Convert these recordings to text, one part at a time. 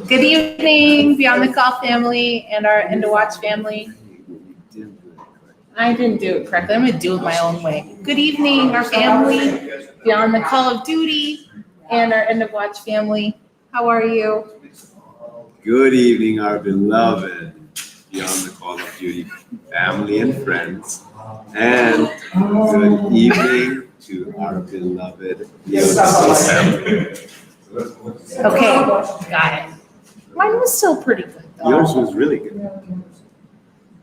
Good evening, Beyond the Call family and our End to Watch family. I didn't do it correctly. I'm going to do it my own way. Good evening, our family, Beyond the Call of Duty and our End of Watch family. How are you? Good evening, our beloved Beyond the Call of Duty family and friends. And good evening to our beloved EOC family. Okay, got it. Mine was still pretty good, though. Yours was really good.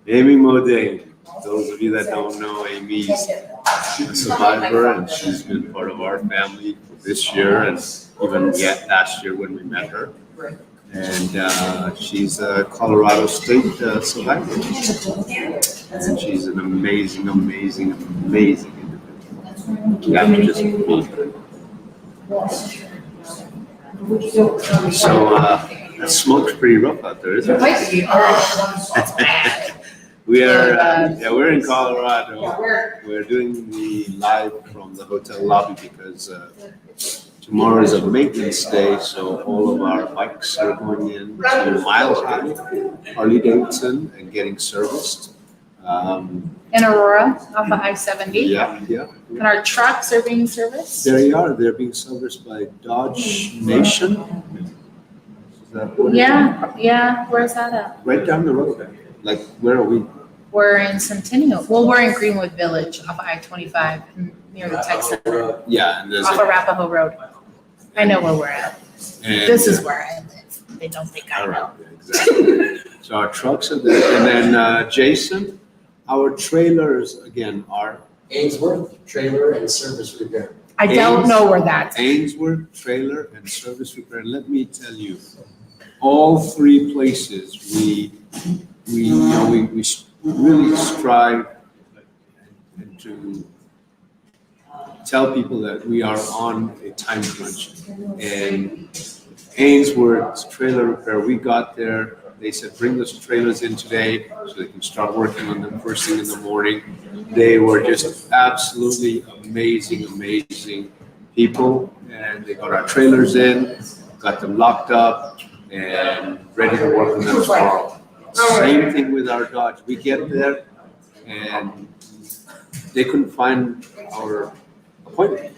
Amy Modane. Those of you that don't know, Amy's a survivor, and she's been part of our family this year and even yet last year when we met her. And she's a Colorado State survivor. And she's an amazing, amazing, amazing individual. You have to just meet her. So that smoke's pretty rough out there, isn't it? We're in Colorado. We're doing the live from the hotel lobby because tomorrow is a maintenance day, so all of our bikes are going in to Mile High, Harley Davidson, and getting serviced. In Aurora, off of I-70. Yeah. And our trucks are being serviced. There you are. They're being serviced by Dodge Nation. Is that what it is? Yeah. Where's that at? Right down the road. Like, where are we? We're in Centennial. Well, we're in Greenwood Village off of I-25 near the tech center. Yeah, and there's Off of Arapahoe Road. I know where we're at. This is where I live. They don't think I know. Exactly. So our trucks are there. And then Jason, our trailers again are Ainsworth Trailer and Service Repair. I don't know where that's at. Ainsworth Trailer and Service Repair. Let me tell you, all three places we really strive and to tell people that we are on a time crunch. And Ainsworth Trailer Repair, we got there. They said, bring those trailers in today so they can start working on them first thing in the morning. They were just absolutely amazing people. And they got our trailers in, got them locked up, and ready to work on them tomorrow. Same thing with our Dodge. We get there, and they couldn't find our appointment.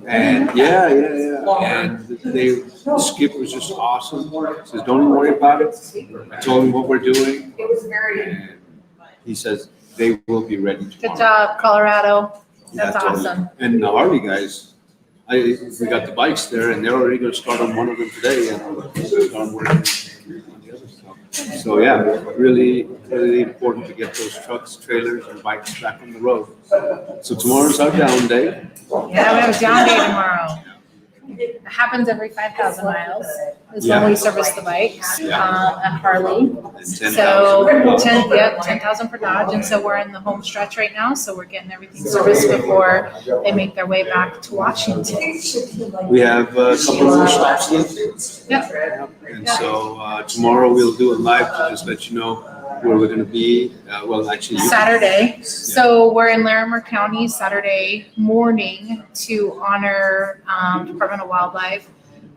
And and the skip was just awesome. Says, don't even worry about it. I told him what we're doing. And he says they will be ready tomorrow. Good job, Colorado. That's Totally. awesome. And the Harley guys, we got the bikes there, and they're already going to start on one of them today, and start working on the other stuff. So yeah, really important to get those trucks, trailers, and bikes back on the road. So tomorrow's our down day. Yeah, we have a down day tomorrow. It happens every 5,000 miles is when we service the bikes at Harley. And So 10,000. 10,000 for Dodge, and so we're in the home stretch right now. So we're getting everything serviced before they make their way back to Washington. We have a couple more stops left. Yep. And so tomorrow we'll do a live to just let you know where we're going to be. Saturday. So we're in Larimer County Saturday morning to honor Department of Wildlife.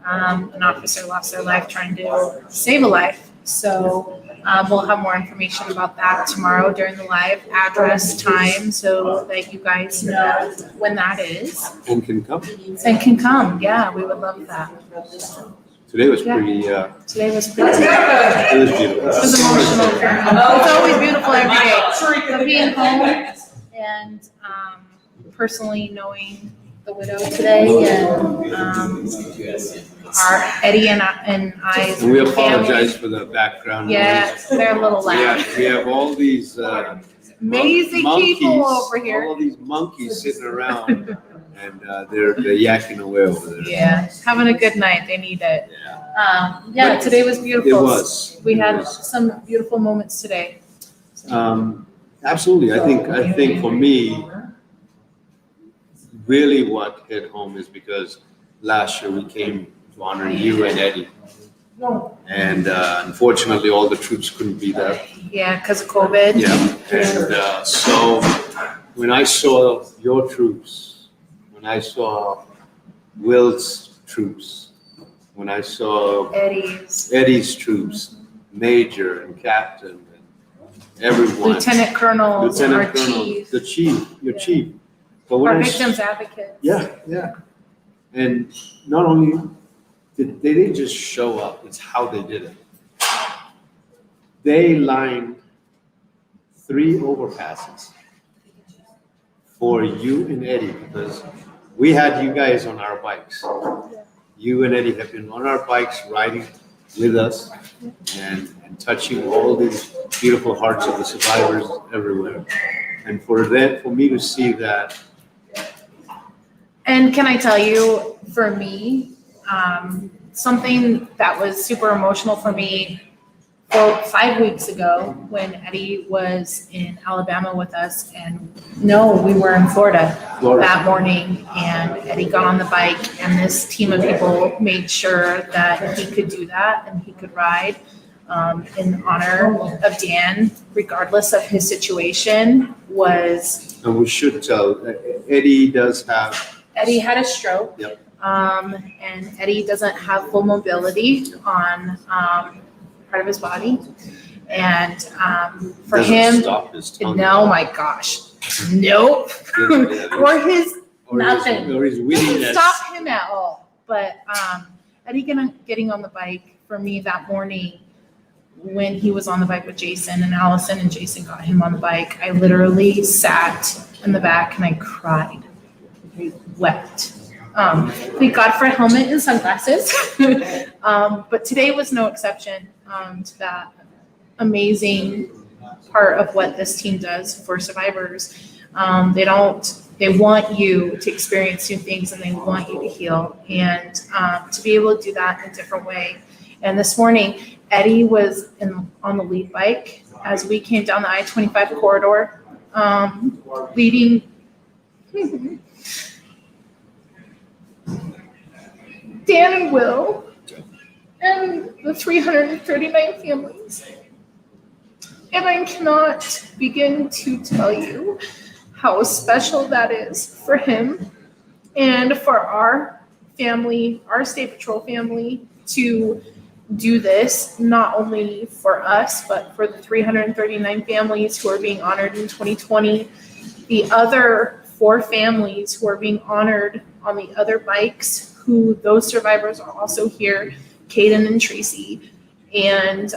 An officer lost their life trying to save a life. So we'll have more information about that tomorrow during the live, address, time, so that you guys know when that is. And can come. And can come. Yeah, we would love that. Today was pretty. Today was pretty. It was beautiful. It was emotional for me. It's always beautiful every day. But being home and personally knowing the widow today and our Eddie and I. And we apologize for the background noise. Yeah, they're a little loud. We have all these Amazing monkeys, people over here. all these monkeys sitting around, and they're yakking away over there. Yeah, having a good night. They need it. Yeah. Today was beautiful. It was. We had some beautiful moments today. Absolutely. I think for me, really what hit home is because last year we came to honor you and Eddie. And unfortunately, all the troops couldn't be there. Yeah, because of COVID. Yeah. And so when I saw your troops, when I saw Will's troops, when I saw Eddie's, Eddie's troops, major and captain and everyone. lieutenant colonels, our Lieutenant Colonel, chief, the chief, your Yeah. chief. But when our I victims advocates. yeah. And not only did they didn't just show up, it's how they did it. They lined 3 overpasses for you and Eddie because we had you guys on our bikes. You and Eddie have been on our bikes riding with us and touching all these beautiful hearts of the survivors everywhere. And for me to see that. And can I tell you, for me, something that was super emotional for me 5 weeks ago when Eddie was in Alabama with us, and no, we were in Florida that morning, and Eddie got on the bike, and this team of people made sure that he could do that and he could ride in honor of Dan, regardless of his situation, was. And we should tell, Eddie does have. Eddie had a stroke. Yep. And Eddie doesn't have full mobility on part of his body. And for doesn't him, stop his tongue. no, my gosh, nope. Or his nothing. Or his Doesn't wittiness. stop him at all. But Eddie getting on the bike for me that morning when he was on the bike with Jason and Allison, and Jason got him on the bike, I literally sat in the back and I cried. I wept. Thank God for a helmet and sunglasses. But today was no exception to that amazing part of what this team does for survivors. They want you to experience new things and they want you to heal, and to be able to do that in a different way. And this morning, Eddie was on the lead bike as we came down the I-25 corridor, leading Dan and Will and the 339 families. And I cannot begin to tell you how special that is for him and for our family, our State Patrol family, to do this, not only for us, but for the 339 families who are being honored in 2020, the other 4 families who are being honored on the other bikes, who those survivors are also here, Caden and Tracy, and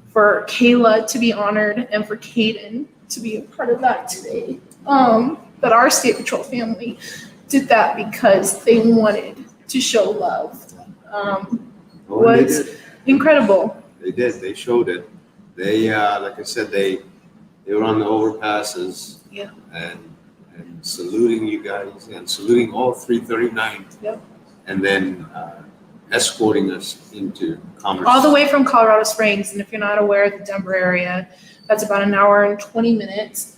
for Kayla to be honored and for Caden to be a part of that today. That our State Patrol family did that because they wanted to show love. Was incredible. They did. They showed it. They, like I said, they were on the overpasses. Yeah. And saluting you guys and saluting all 339. Yep. And then escorting us into Commerce. All the way from Colorado Springs, and if you're not aware of the Denver area, that's about an hour and 20 minutes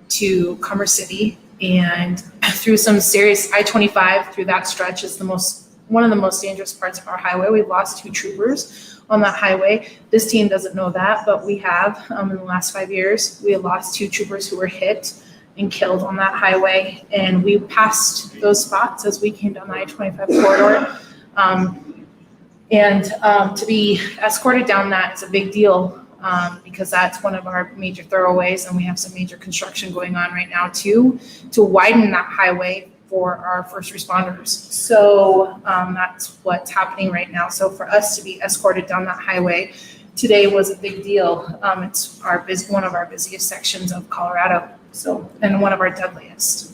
to Commerce City, and through some serious I-25 through that stretch is one of the most dangerous parts of our highway. We've lost 2 troopers on that highway. This team doesn't know that, but we have in the last 5 years. We have lost 2 troopers who were hit and killed on that highway, and we passed those spots as we came down the I-25 corridor. To be escorted down that is a big deal because that's one of our major thoroughways, and we have some major construction going on right now too, to widen that highway for our first responders. So that's what's happening right now. So for us to be escorted down that highway today was a big deal. It's one of our busiest sections of Colorado, and one of our deadliest.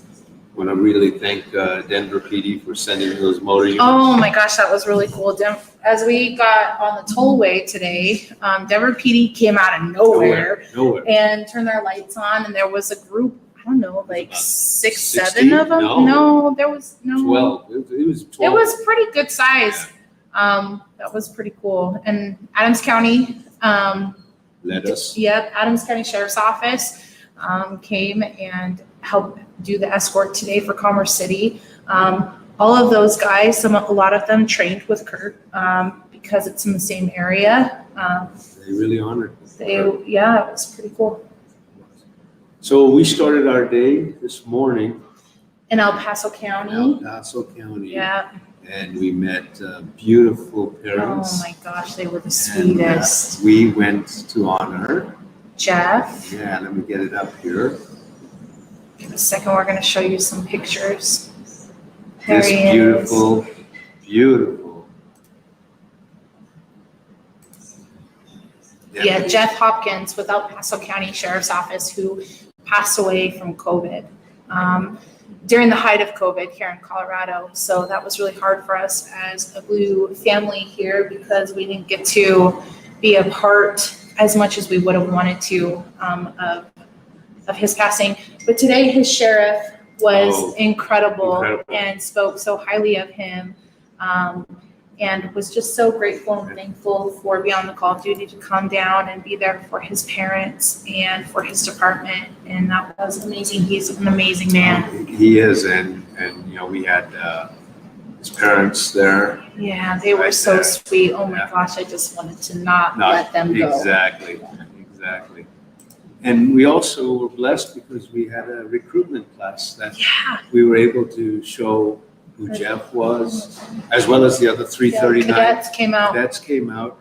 I want to really thank Denver PD for sending those motor units. Oh my gosh, that was really cool. As we got on the tollway today, Denver PD came out of nowhere and turned their lights on, and there was a group, I don't know, like 6, 7 of them. No, there was no. 12. It was 12. It was pretty good size. That was pretty cool. And Adams County. Led us. Yep, Adams County Sheriff's Office came and helped do the escort today for Commerce City. All of those guys, a lot of them trained with Kurt because it's in the same area. They really honored. It was pretty cool. So we started our day this morning. in El Paso El County. Paso County. Yeah. And we met beautiful Oh parents. my gosh, they were the And, sweetest. we went to honor. Jeff, Yeah, let me get it up here. give me a second. We're going to show you some pictures. There This he is. beautiful, beautiful. Yeah, Jeff Hopkins with El Paso County Sheriff's Office, who passed away from COVID during the height of COVID here in Colorado. So that was really hard for us as a Blue family here because we didn't get to be a part as much as we would have wanted to of his passing. But today his sheriff was incredible and spoke so highly of him. And was just so grateful and thankful for Beyond the Call of Duty to come down and be there for his parents and for his department. And that was amazing. He's an amazing man. He is, and we had his parents there. Yeah, they were Right so there. sweet. Oh my Yeah. gosh, I just wanted to not let them go. Exactly. And we also were blessed because we had a recruitment class that Yeah. we were able to show who Jeff was, as well as the other 339 Cadets came out. cadets came out,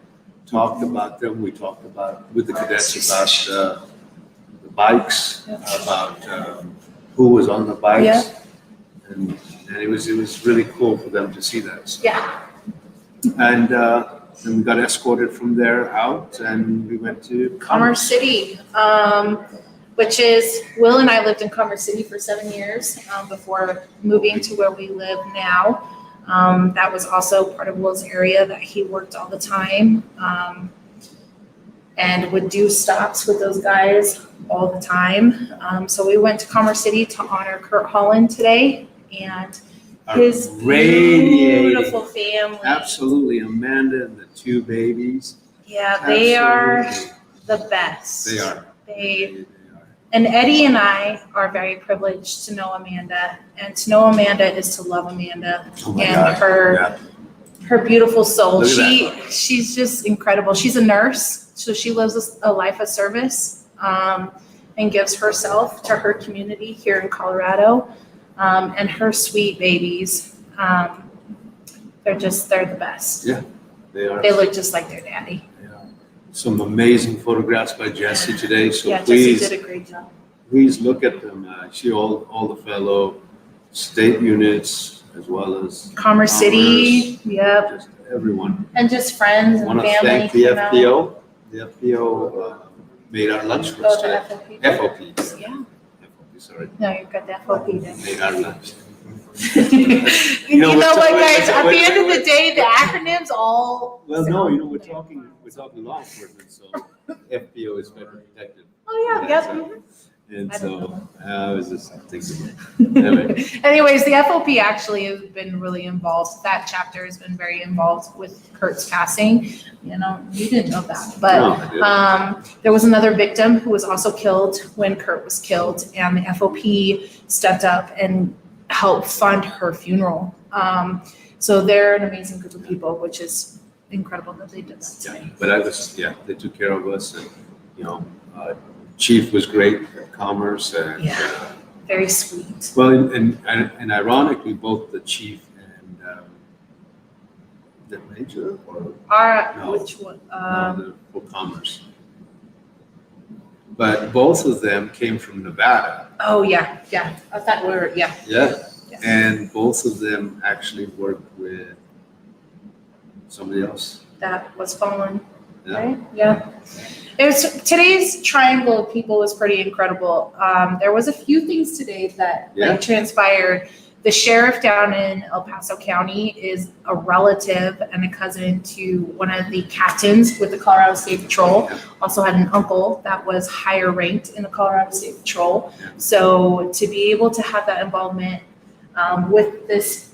talked about them. We talked about with the cadets about the bikes, about who was on the bikes, Yeah. and it was really cool for them to see that. Yeah. And then we got escorted from there out, and we went to Commerce City, which is, Will and I lived in Commerce City for 7 years before moving to where we live now. That was also part of Will's area that he worked all the time and would do stops with those guys all the time. So we went to Commerce City to honor Kurt Holland today and his beautiful family. Absolutely, Amanda and the 2 babies. Yeah, they are Absolutely. the best. They are. And Eddie and I are very privileged to know Amanda, and to know Amanda is to love Amanda Oh my and God. her beautiful soul. Look at She's just incredible. She's a nurse, so she lives a life of service and gives herself to her community here in Colorado. And her sweet babies, they're the best. Yeah, they are. They look just like their daddy. Some amazing photographs by Jesse today, so Yeah, Jesse please did a great job. look at them. See all the fellow state units as well as Commerce City, yep, just everyone. and just friends I and want to family. thank the came out. FPO. The FPO made our lunch for us Oh, today. the FOP. FOP. Yeah, FOP, sorry. no, you've got the FOP then. Made our lunch. You know what's- what, guys, at the wait, end of wait. the day, the acronyms all. Well, no, sound- we're talking law enforcement, so FPO is federal protected. Oh, yeah, yep. And I don't so I was just thinking. Anyway. Anyways, the FOP actually has been really involved. That chapter has been very involved with Kurt's passing. You know, you didn't know that, but No, I didn't. there was another victim who was also killed when Kurt was killed, and the FOP stepped up and helped fund her funeral. So they're an amazing group of people, which is incredible that they did that today. But they took care of us, and Chief was great at Commerce, and Yeah. Very sweet. well, and ironically, both the chief and the major or No. Which one? for Commerce, but both of them came from Nevada. Oh, yeah. I thought we were, yeah. Yeah. Yeah. And both of them actually worked with somebody else. That was fallen, Yeah. right? Yeah. Today's triangle of people was pretty incredible. There was a few things today that Yeah. transpired. The sheriff down in El Paso County is a relative and a cousin to one of the captains with the Colorado State Patrol. Yeah. Also had an uncle that was higher ranked in the Colorado State Patrol. Yeah. So to be able to have that involvement with this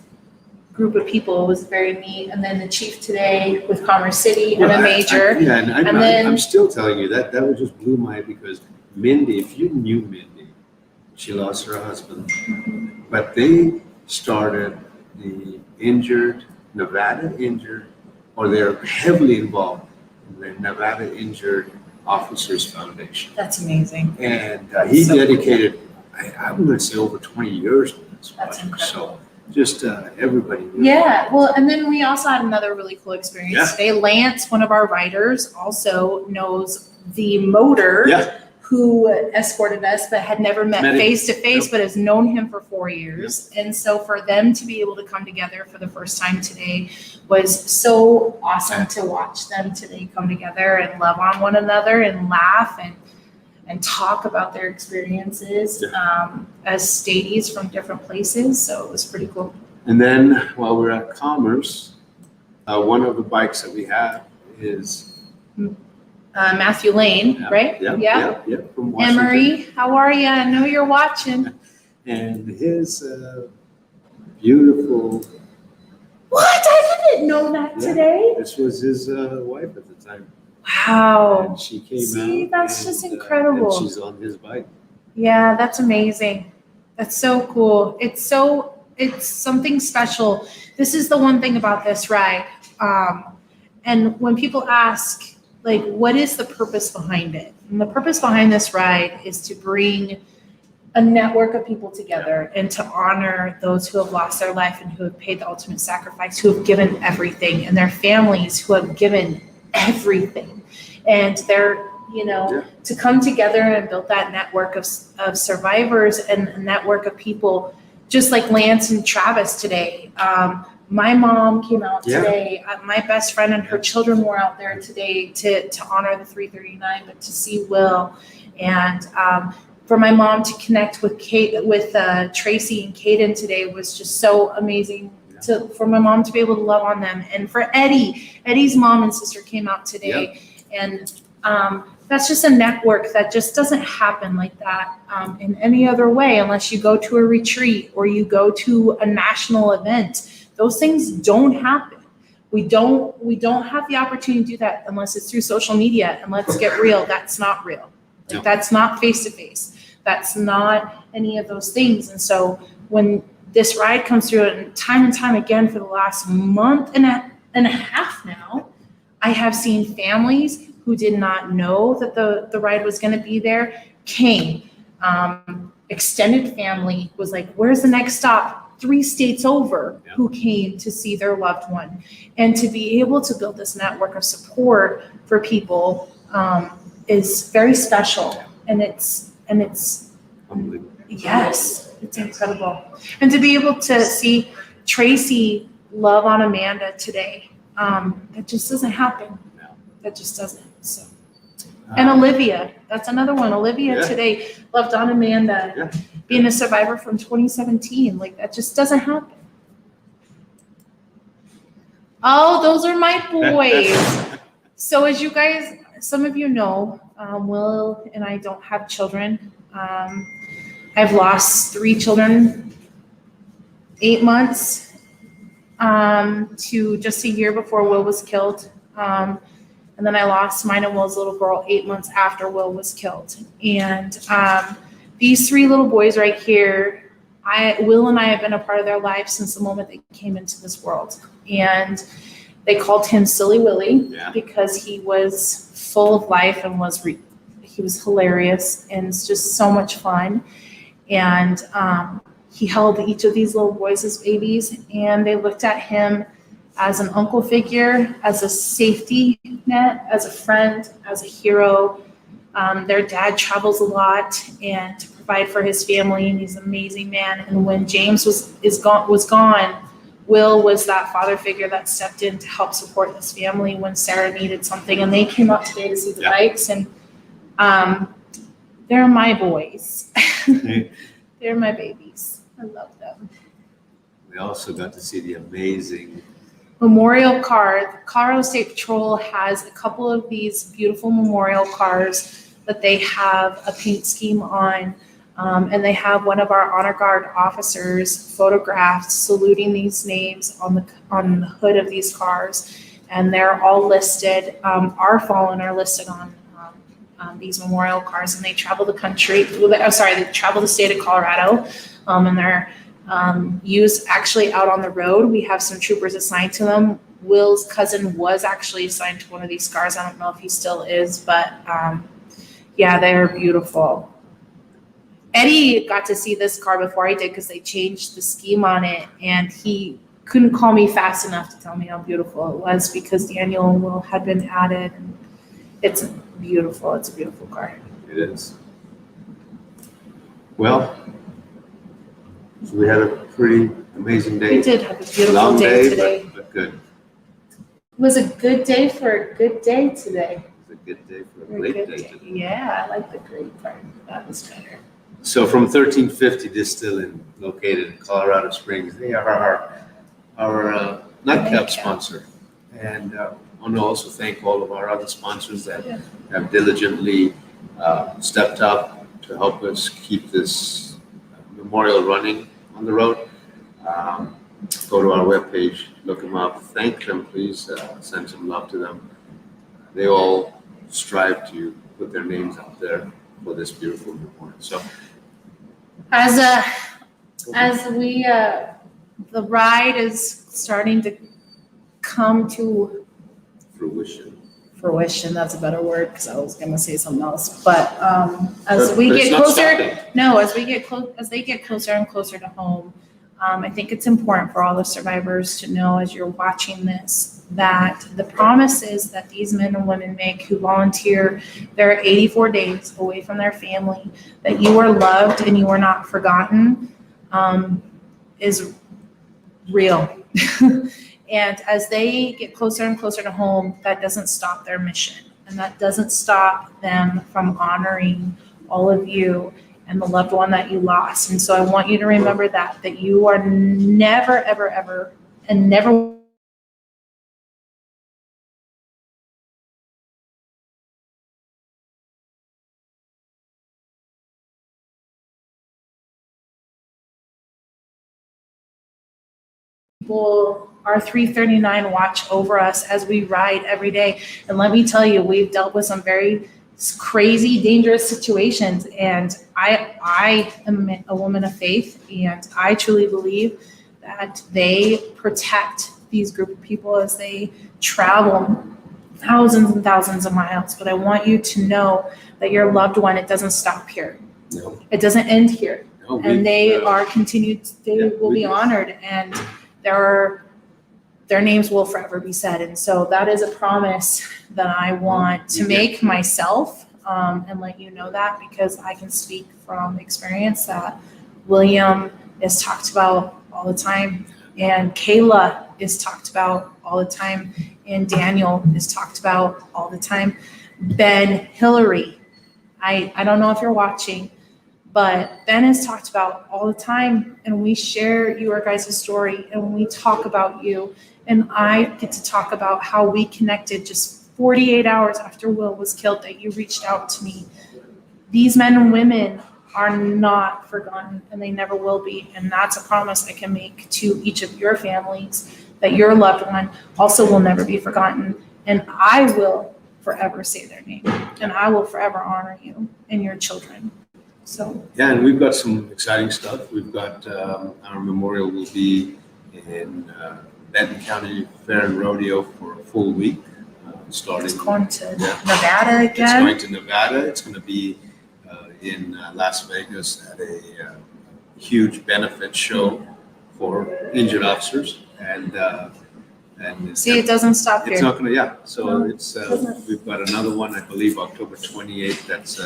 group of people was very neat. And then the chief today with Commerce City and a major. And then- I'm still telling you that would just blew my, because Mindy, if you knew Mindy, she lost her husband, but they started the Nevada Injured, or they're heavily involved in the Nevada Injured Officers Foundation. That's amazing. And he So cool. dedicated, I'm going to say over 20 years as That's well. incredible. So just everybody. Yeah, well, and then we also had another really cool experience Yeah. today. Lance, one of our riders, also knows the motor Yeah, who escorted us, but had never met Met him. face to face, Yep. but has known him for 4 years. And so for them to be able to come together for the first time today was so awesome to watch them today come together and love on one another and laugh and talk about their experiences as stadies from different places. So it was pretty cool. and then while we're at Commerce, one of the bikes that we have is Matthew Lane, right? Yeah, from Anne Washington. Marie, how are you? I know you're watching. And his beautiful, What? I didn't know that Yeah. today. this was his wife at the time. Wow. And she came See, out. that's and, just incredible. And she's on his bike. Yeah, that's amazing. That's so cool. It's something special. This is the one thing about this ride. And when people ask, like, what is the purpose behind it? And the purpose behind this ride is to bring a network of people together and to honor those who have lost their life and who have paid the ultimate sacrifice, who have given everything, and their families who have given everything. And they're, to come together and build that network of survivors and a network of people, just like Lance and Travis today. My mom came out today. My best friend and her children were out there today to honor the 339, but to see Will and for my mom to connect with Tracy and Caden today was just so amazing. For my mom to be able to love on them, and for Eddie's mom and sister came out today, and that's just a network that just doesn't happen like that in any other way unless you go to a retreat or you go to a national event. Those things don't happen. We don't have the opportunity to do that unless it's through social media. And let's get real, that's not real. Like, that's not face to face. That's not any of those things. And so when this ride comes through, and time again for the last month and a half now, I have seen families who did not know that the ride was going to be there came. Extended family was like, where's the next stop? 3 states over, who came to see their loved one. And to be able to build this network of support for people is very special. And it's Unbelievable. yes, it's incredible. And to be able to see Tracy love on Amanda today, that just doesn't happen. No. That just doesn't. So. And Olivia, that's another one. Olivia Yeah. today loved on Amanda, being a survivor from 2017. Like, that just doesn't happen. Oh, those are my boys. So as you guys, some of you know, Will and I don't have children. I've lost 3 children, 8 months to just a year before Will was killed. And then I lost mine and Will's little girl 8 months after Will was killed. And these 3 little boys right here, Will and I have been a part of their lives since the moment they came into this world. And they called him Silly Willy because he was full of life and he was hilarious and it's just so much fun. And he held each of these little boys as babies, and they looked at him as an uncle figure, as a safety net, as a friend, as a hero. Their dad travels a lot and to provide for his family, and he's an amazing man. And when James was gone, Will was that father figure that stepped in to help support this family when Sarah needed something. And they came out today to see the bikes, and they're my boys. They're my babies. I love them. We also got to see the amazing Memorial car. The Colorado State Patrol has a couple of these beautiful memorial cars that they have a paint scheme on. And they have one of our Honor Guard officers photographed saluting these names on the hood of these cars. And they're all listed. Our fallen are listed on these memorial cars, and they travel the country. They travel the state of Colorado, and they're used actually out on the road. We have some troopers assigned to them. Will's cousin was actually assigned to one of these cars. I don't know if he still is, but they're beautiful. Eddie got to see this car before I did because they changed the scheme on it, and he couldn't call me fast enough to tell me how beautiful it was because Daniel and Will had been added. And it's beautiful. It's a beautiful car. It is. Well, so we had a pretty amazing day. We did have a beautiful Long day today. but good. It was a good day for a good day today. It's a good day for a A great good day day. today. Yeah, I like the great part. That was better. So from 1350 Distilling, located in Colorado Springs, they are our nightcap Nightcap. sponsor. And I want to also thank all of our other sponsors that Yeah. have diligently stepped up to help us keep this memorial running on the road. Go to our webpage, look them up, thank them, please, send some love to them. They all strive to put their names out there for this beautiful memorial. So As we the ride is starting to come to fruition. That's a better word because I was gonna say something else. But as we But it's get not closer, stopping. no, as they get closer and closer to home, I think it's important for all the survivors to know as you're watching this that the promises that these men and women make who volunteer their 84 days away from their family, that you are loved and you are not forgotten, is real. And as they get closer and closer to home, that doesn't stop their mission. And that doesn't stop them from honoring all of you and the loved one that you lost. And so I want you to remember that you are never, ever, ever, and never people, our 339 watch over us as we ride every day. And let me tell you, we've dealt with some very crazy, dangerous situations. And I am a woman of faith, and I truly believe that they protect these group of people as they travel thousands and thousands of miles. But I want you to know that your loved one, it doesn't stop here. No, It doesn't end here. no, And they we've, are continued, they yeah, will we be do. honored, and their names will forever be said. And so that is a promise that I want to We get- make myself, and let you know that, because I can speak from experience that William is talked about all the time, and Kayla is talked about all the time, and Daniel is talked about all the time. Ben Hillary, I don't know if you're watching, but Ben is talked about all the time, and we share your guys' story, and we talk about you, and I get to talk about how we connected just 48 hours after Will was killed, that you reached out to me. These men and women are not forgotten, and they never will be, and that's a promise I can make to each of your families, that your loved one also will never be forgotten, and I will forever say their name, and I will forever honor you and your children. So Yeah, and we've got some exciting stuff. We've got our memorial will be in Benton County Fair and Rodeo for a full week, starting. it's going to Yeah. Nevada It's again. going to Nevada. It's going to be in Las Vegas at a huge benefit show for injured officers, and See, it doesn't stop it's here. not going to. Yeah, so No, it's doesn't. we've got another one, I believe, October 28th. That's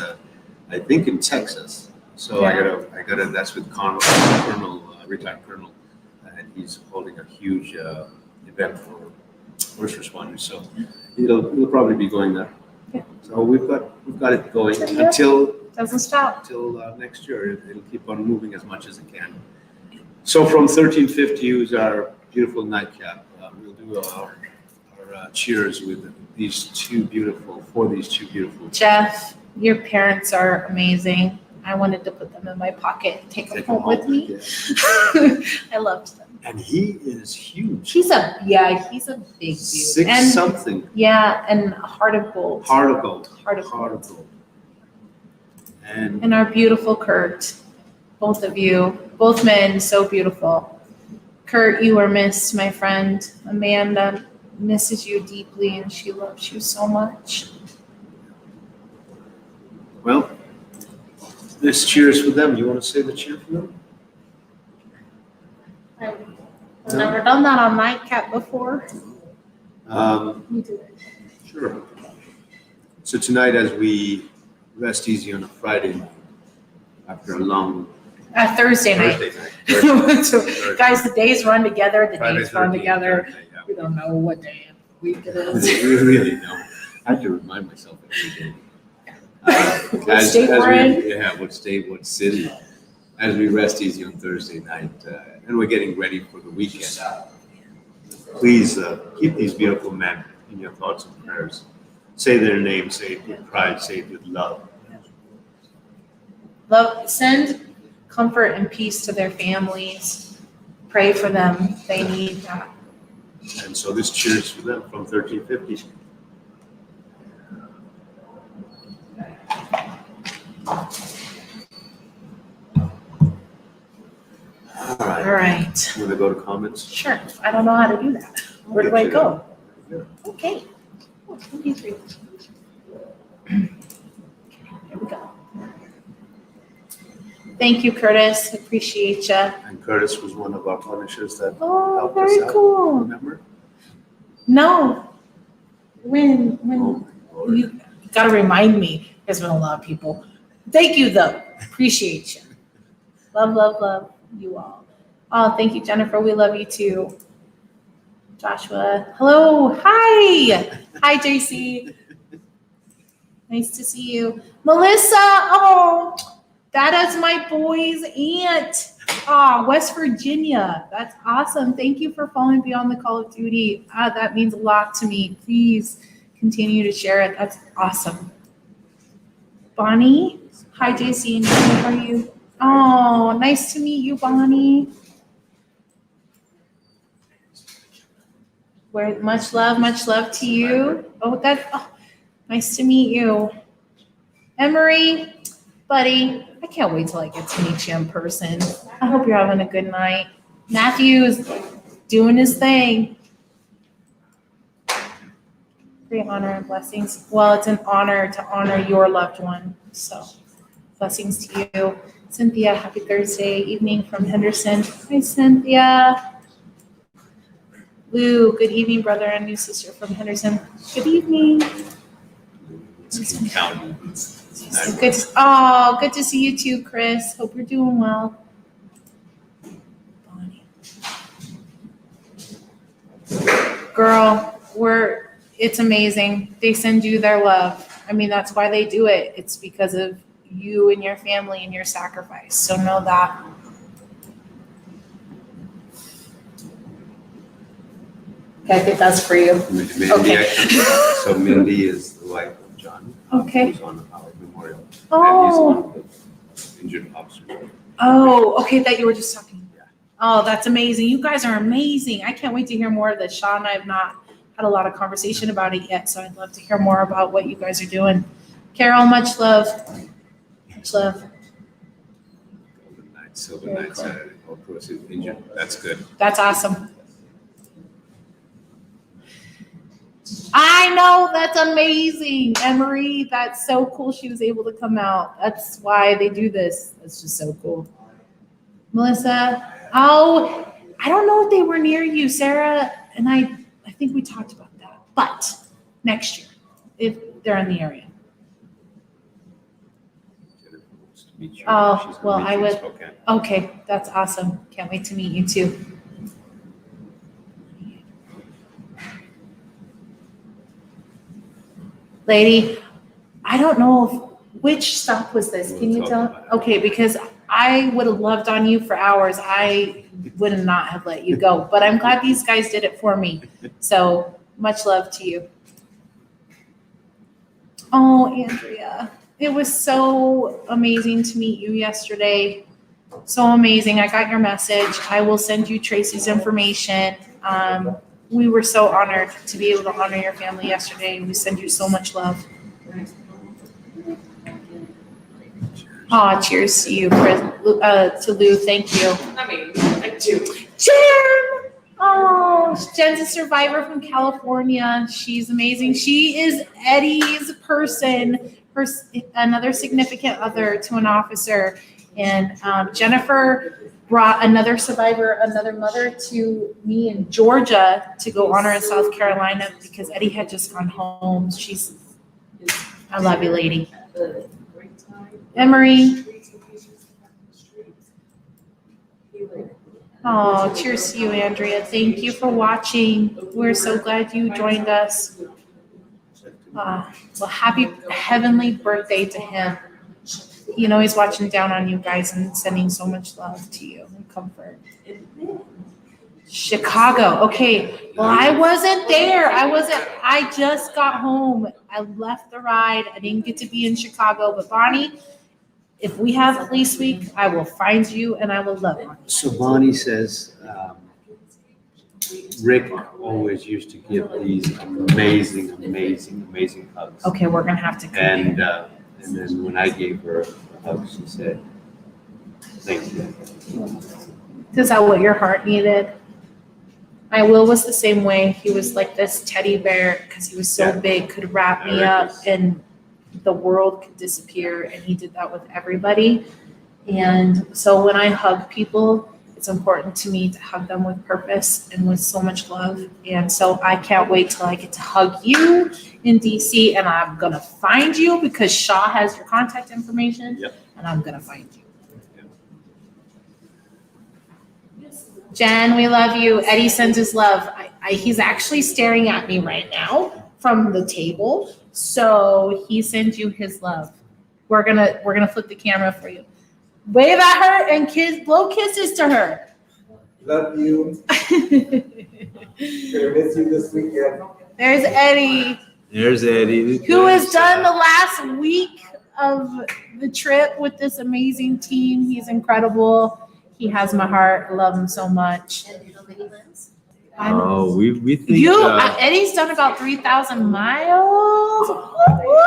I think in Texas. So Yeah. I gotta. That's with Colonel, retired Colonel, and he's holding a huge event for first responders. So it'll probably be going there. Yeah. So we've got it going Yeah. until Doesn't stop. next year. It'll keep on moving as much as it can. So from 1350, who's our beautiful nightcap, we'll do our cheers with these two beautiful Jeff, your parents are amazing. I wanted to put them in my pocket and take them home with me. Yeah. I loved them. And he is huge. He's a big dude. Six And something. yeah, and a heart of gold. Heart of gold. Heart of Heart gold. of gold. And And our beautiful Kurt, both of you, both men, so beautiful. Kurt, you are missed, my friend. Amanda misses you deeply, and she loves you so much. well, This cheers for them. You want to say the cheer for them? I've never done that on Nightcap before. You do it. Sure. So tonight, as we rest easy on a Friday night, after a long Thursday night. Thursday night. So, guys, the days run together, the Friday, days run 13th, together. Thursday, yeah. We don't know what day of the week it is. We really don't. I have to remind myself every day. What state we're in? Yeah, what state, what city. As we rest easy on Thursday night, and we're getting ready for the weekend. Please keep these beautiful men in your thoughts and prayers. Say their names, say it with pride, say it with love. Love, send comfort and peace to their families. Pray for them. They need that. And so this cheers for them from 1350. All right. All right. Want to go to comments? Sure. I don't know how to do that. Where do I go? Okay. 23. Here we go. Thank you, Curtis. Appreciate you. And Curtis was one of our punishers that Oh, helped us very out. cool. Remember? No. When Oh, my Lord. you got to remind me. There's been a lot of people. Thank you, though. Appreciate you. Love, love, love you all. Oh, thank you, Jennifer. We love you too. Joshua. Hello. Hi. Hi, JC. Nice to see you. Melissa. Oh, that is my boy's aunt. West Virginia. That's awesome. Thank you for following Beyond the Call of Duty. That means a lot to me. Please continue to share it. That's awesome. Bonnie. Hi, JC. And how are you? Oh, nice to meet you, Bonnie. Much love to you. Nice to meet you. Emery, buddy, I can't wait till I get to meet you in person. I hope you're having a good night. Matthew is doing his thing. Great honor and blessings. Well, it's an honor to honor your loved one. So blessings to you. Cynthia, happy Thursday evening from Henderson. Hi, Cynthia. Lou, good evening, brother and new sister from Henderson. Good evening. County. Good to see you too, Chris. Hope you're doing well. Girl, it's amazing. They send you their love. I mean, that's why they do it. It's because of you and your family and your sacrifice. So know that. Okay, I think that's for you. Mindy, Okay. So Mindy is the wife of John. Okay. Who's on the Howard Memorial. And he's Oh, one of the injured officers. okay, that you were just talking. Yeah. Oh, that's amazing. You guys are amazing. I can't wait to hear more of this. Sean and I have not had a lot of conversation about it yet, so I'd love to hear more about what you guys are doing. Carol, much love. Much love. Golden Knights, Silver Very Knights, cool. of course, is injured. That's good. That's awesome. I know, that's amazing. Emery, that's so cool she was able to come out. That's why they do this. That's just so cool. Melissa, I don't know if they were near you. Sarah and I think we talked about that. But next year, if they're in the area. Jennifer wants to meet you. Oh, She's gonna well, meet I you in would- Spokane. Okay, that's awesome. Can't wait to meet you too. Lady, I don't know which stop was this. Can you We'll tell? talk about it. Okay, because I would have loved on you for hours. I would not have let you go, but I'm glad these guys did it for me. So much love to you. Oh, Andrea, it was so amazing to meet you yesterday. So amazing. I got your message. I will send you Tracy's information. We were so honored to be able to honor your family yesterday. We send you so much love. Oh, cheers to you, Chris, to Lou. Thank you. I mean, I do. Jen! Oh, Jen's a survivor from California. She's amazing. She is Eddie's person another significant other to an officer. And Jennifer brought another survivor, another mother to me in Georgia to go honor in South Carolina because Eddie had just gone home. I love you, lady. Emery. Oh, cheers to you, Andrea. Thank you for watching. We're so glad you joined us. Well, happy heavenly birthday to him. You know, he's watching down on you guys and sending so much love to you and comfort. Chicago. Okay. Well, I wasn't there. I just got home. I left the ride. I didn't get to be in Chicago. But Bonnie, if we have police week, I will find you and I will love you. So Bonnie says, Rick always used to give these amazing hugs. Okay, we're gonna have to And then when I gave her a hug, she said, "Thank you." Is that what your heart needed? My Will was the same way. He was like this teddy bear because he was so Yeah. big, could wrap me up and the world could disappear. And he did that with everybody. And so when I hug people, it's important to me to hug them with purpose and with so much love. And so I can't wait till I get to hug you in DC, and I'm gonna find you because Shaw has your contact information. Yep. And I'm gonna find you. Jen, we love you. Eddie sends his love. He's actually staring at me right now from the table. So he sends you his love. We're gonna flip the camera for you. Wave at her and blow kisses to her. Love you. Gonna miss you this weekend. There's Eddie, There's Eddie. who has done the last week of the trip with this amazing team. He's incredible. He has my heart. I love him so much. Oh, we think. Eddie's done about 3,000 miles. Woo-hoo.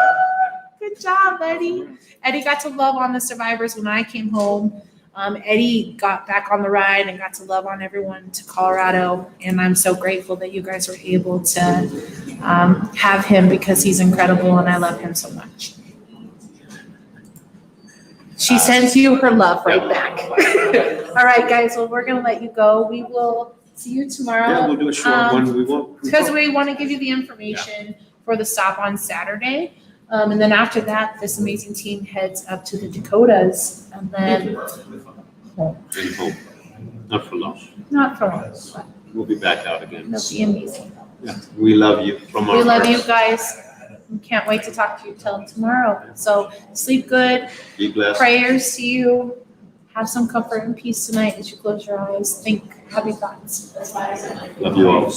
Good job, Eddie. Eddie got to love on the survivors when I came home. Eddie got back on the ride and got to love on everyone to Colorado. And I'm so grateful that you guys were able to have him because he's incredible and I love him so much. She sends you her love right back. All right, guys. Well, we're going to let you go. We will see you tomorrow. Yeah, we'll do a short one. We won't. Because we want to give you the information for the stop on Saturday. And then after that, this amazing team heads up to the Dakotas and then home. And home. Not for long. Not for long, but We'll be back out again. it'll be amazing. Yeah. We love you from our We love you hearts. guys. We can't wait to talk to you till tomorrow. So sleep good. Be blessed. Prayers to you. Have some comfort and peace tonight as you close your eyes. Think happy thoughts. Love you all.